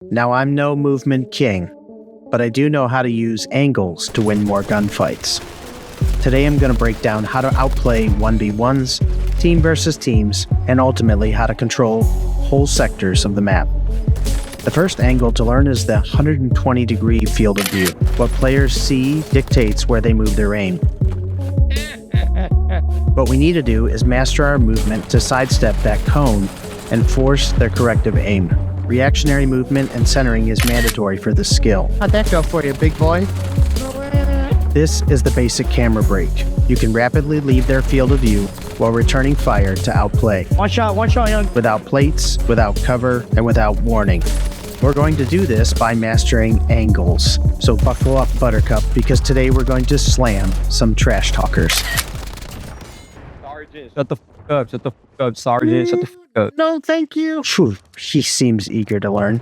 Now, I'm no movement king, but I do know how to use angles to win more gunfights. Today I'm going to break down how to outplay 1v1s, team versus teams, and ultimately how to control whole sectors of the map. The first angle to learn is the 120-degree field of view. What players see dictates where they move their aim. What we need to do is master our movement to sidestep that cone and force their corrective aim. Reactionary movement and centering is mandatory for this skill. How'd that go for you, big boy? This is the basic camera break. You can rapidly leave their field of view while returning fire to outplay. One shot, young. Without plates, without cover, and without warning. We're going to do this by mastering angles. So buckle up, Buttercup, because today we're going to slam some trash talkers. Sergeant, shut the fuck up, Sergeant, shut the fuck up. No, thank you. Phew, he seems eager to learn.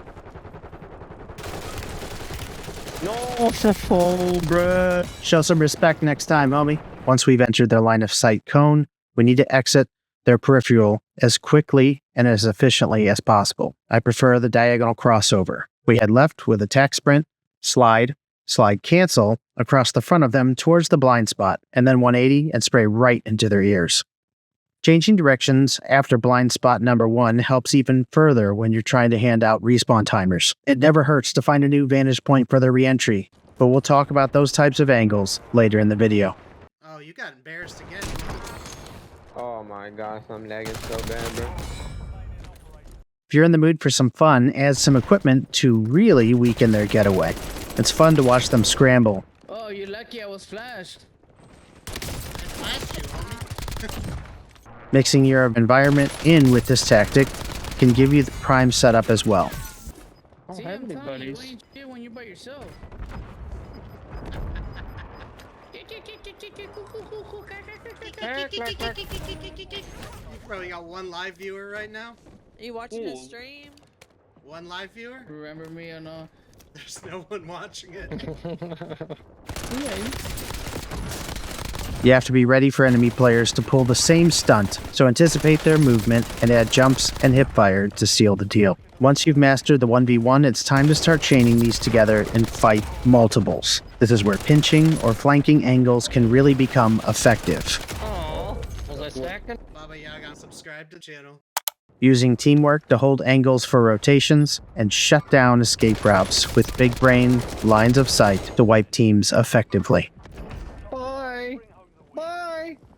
No, bruh. Show some respect next time, homie. Once we've entered their line of sight cone, we need to exit their peripheral as quickly and as efficiently as possible. I prefer the diagonal crossover. We head left with attack sprint, slide cancel across the front of them towards the blind spot, and then 180 and spray right into their ears. Changing directions after blind spot number 1 helps even further when you're trying to hand out respawn timers. It never hurts to find a new vantage point for their re-entry, but we'll talk about those types of angles later in the video. Oh, you got embarrassed again. Oh my gosh, I'm lagging so bad, bro. If you're in the mood for some fun, add some equipment to really weaken their getaway. It's fun to watch them scramble. Oh, you're lucky I was flashed. I flashed you, homie. Mixing your environment in with this tactic can give you the prime setup as well. See, I'm telling you, you ain't shit when you're by yourself. You probably got one live viewer right now. Are you watching his stream? One live viewer? Remember me or no? There's no one watching it. Yeah. You have to be ready for enemy players to pull the same stunt, so anticipate their movement and add jumps and hipfire to seal the deal. Once you've mastered the 1v1, it's time to start chaining these together and fight multiples. This is where pinching or flanking angles can really become effective. Oh, was I stacking? Baba Yaga, subscribe to the channel. Using teamwork to hold angles for rotations and shut down escape routes with big brain lines of sight to wipe teams effectively. Bye.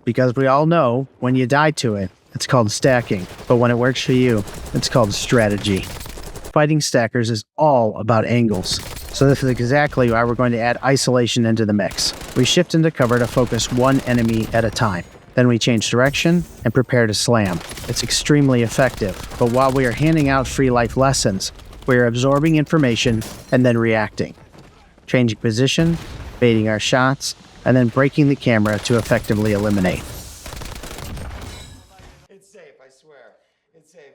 Because we all know when you die to it, it's called stacking, but when it works for you, it's called strategy. Fighting stackers is all about angles, so this is exactly why we're going to add isolation into the mix. We shift into cover to focus one enemy at a time. Then we change direction and prepare to slam. It's extremely effective, but while we are handing out free life lessons, we are absorbing information and then reacting. Changing position, baiting our shots, and then breaking the camera to effectively eliminate. It's safe, I swear. It's safe.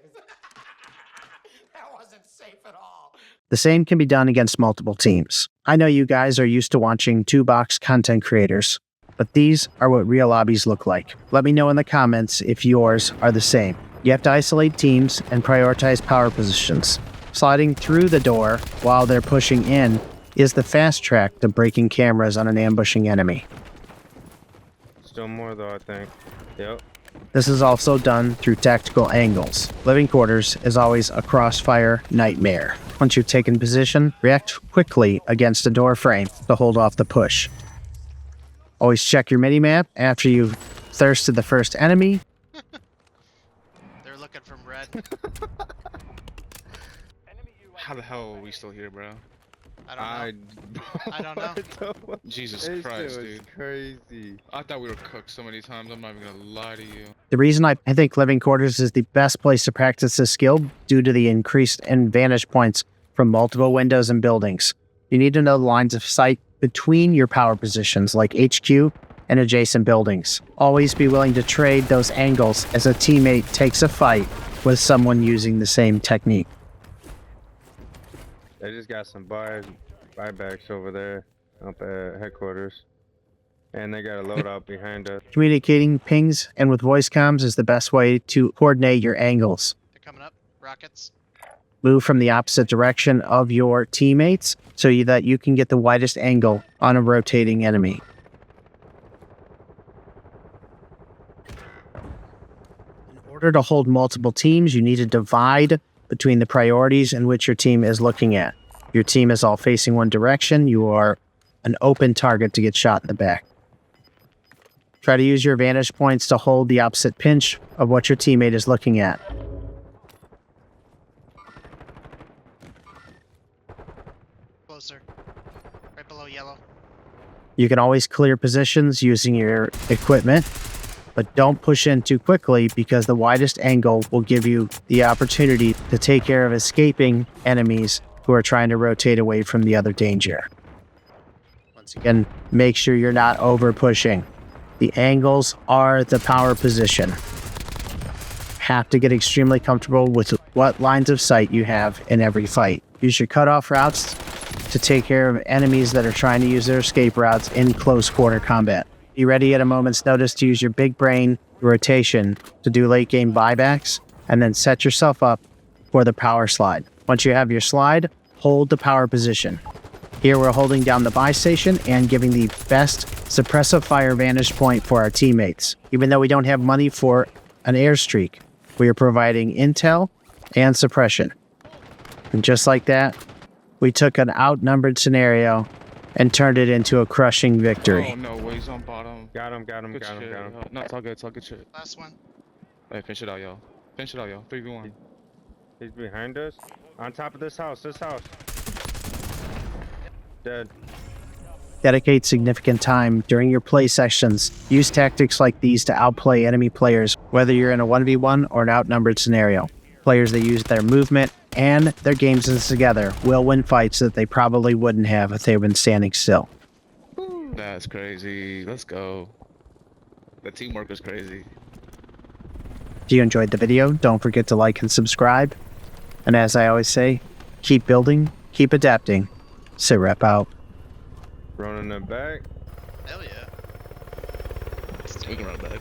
That wasn't safe at all. The same can be done against multiple teams. I know you guys are used to watching two-box content creators, but these are what real lobbies look like. Let me know in the comments if yours are the same. You have to isolate teams and prioritize power positions. Sliding through the door while they're pushing in is the fast track to breaking cameras on an ambushing enemy. Still more though, I think. Yep. This is also done through tactical angles. Living quarters is always a crossfire nightmare. Once you've taken position, react quickly against a door frame to hold off the push. Always check your mini-map after you've thirsted the first enemy. They're looking from red. How the hell are we still here, bro? I don't know. Jesus This Christ, shit was dude. crazy. I thought we were cooked so many times. I'm not even gonna lie to you. The reason I think living quarters is the best place to practice this skill due to the increased vantage points from multiple windows and buildings. You need to know the lines of sight between your power positions like HQ and adjacent buildings. Always be willing to trade those angles as a teammate takes a fight with someone using the same technique. They just got some buybacks over there up at headquarters. And they got a loadout behind us. Communicating pings and with voice comms is the best way to coordinate your angles. They're coming up. Rockets. move from the opposite direction of your teammates that you can get the widest angle on a rotating enemy. In order to hold multiple teams, you need to divide between the priorities in which your team is looking at. Your team is all facing one direction. You are an open target to get shot in the back. Try to use your vantage points to hold the opposite pinch of what your teammate is looking at. Closer. Right below yellow. You can always clear positions using your equipment, but don't push in too quickly because the widest angle will give you the opportunity to take care of escaping enemies who are trying to rotate away from the other danger. Once again, make sure you're not over pushing. The angles are the power position. Have to get extremely comfortable with what lines of sight you have in every fight. Use your cutoff routes to take care of enemies that are trying to use their escape routes in close quarter combat. Be ready at a moment's notice to use your big brain rotation to do late game buybacks, and then set yourself up for the power slide. Once you have your slide, hold the power position. Here we're holding down the buy station and giving the best suppressive fire vantage point for our teammates. Even though we don't have money for an airstreak, we are providing intel and suppression. And just like that, we took an outnumbered scenario and turned it into a crushing victory. Oh no, way, he's on bottom. Got him. Good shit. No, it's all good. It's all good shit. Last one. Hey, finish it out, y'all. Finish it out, y'all. 3v1. He's behind us. On top of this house. Dead. Dedicate significant time during your play sessions. Use tactics like these to outplay enemy players, whether you're in a 1v1 or an outnumbered scenario. Players that use their movement and their game sense together will win fights that they probably wouldn't have if they've been standing still. That's crazy. Let's go. The teamwork was crazy. If you enjoyed the video, don't forget to like and subscribe. And as I always say, keep building, keep adapting. Sitrep out. Running it back. Hell yeah. We can run back.